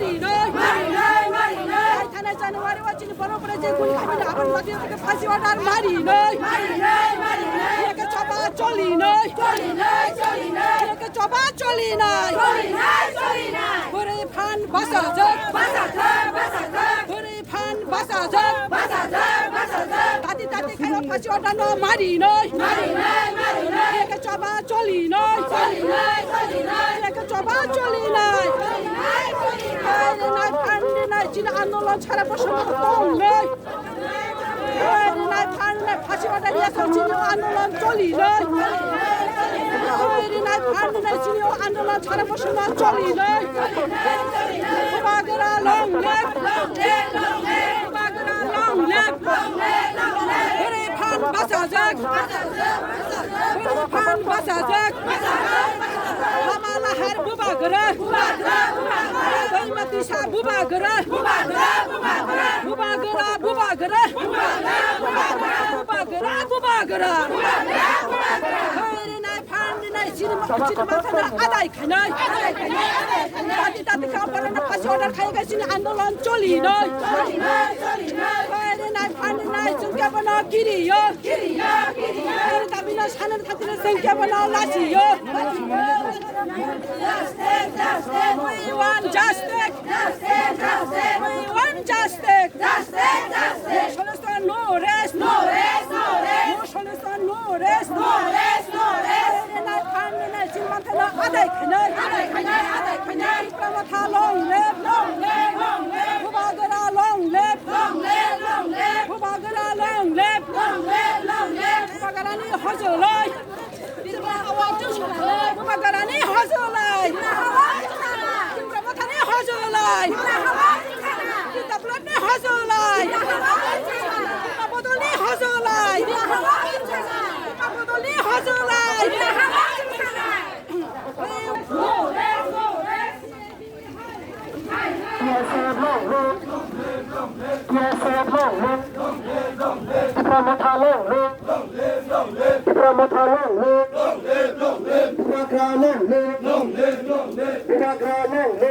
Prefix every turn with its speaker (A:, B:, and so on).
A: মারি নয় থানায় জানুয়ারি ওয়াচিনি বড় করে যে গুলি খাবি আবার মাটির থেকে ফাঁসি অর্ডার মারি নয় একে চপা চলি নয় একে চপা চলি নয় ঘুরে ফান বাসা যাক ঘুরে ফান বাসা যাক তাতে তাতে খাই ফাঁসি অর্ডার মারি নয় একে চপা চলি নয় একে চপা চলি নয় নাই ফান্ডে নাই চীন আন্দোলন ছাড়া প্রশ্ন কম নেই নাই ফান্ডে ফাঁসি অর্ডার নিয়ে চীন আন্দোলন চলি নয় নাই ফান্ডে নাই চীন আন্দোলন ছাড়া প্রশ্ন চলি নয় Bagra long leg Bagra long leg ঘুরে ফান বাসা যাক ঘুরে ফান বাসা যাক হামালাহার বুবাগরা দৈমতিশা বুবাগরা বুবাগরা বুবাগরা বুবাগরা বুবাগরা নাই ফান্ড নাই চিনি মাথা আদায় খানাই তাতে তাতে কাপড় না ফাঁসি অর্ডার খাই গেছি আন্দোলন চলি নয় নাই ফান্ড নাই চুনকে বনা কিরিও দাবি না সানের খাতিরে সংখ্যা বনা লাচিও We want justice. We want justice. Solution no rest. No solution no rest. Not pandemic. Chilmanta na aday khanai. Pramata long live. Bubagara long live. Bubagara long live. Bubagara ni hozolai. Bubagarani hozolai. Pramata hozolai. Kita plotne hozolai. Mabodoli hozolai. Mabodoli hozolai.
B: Long live.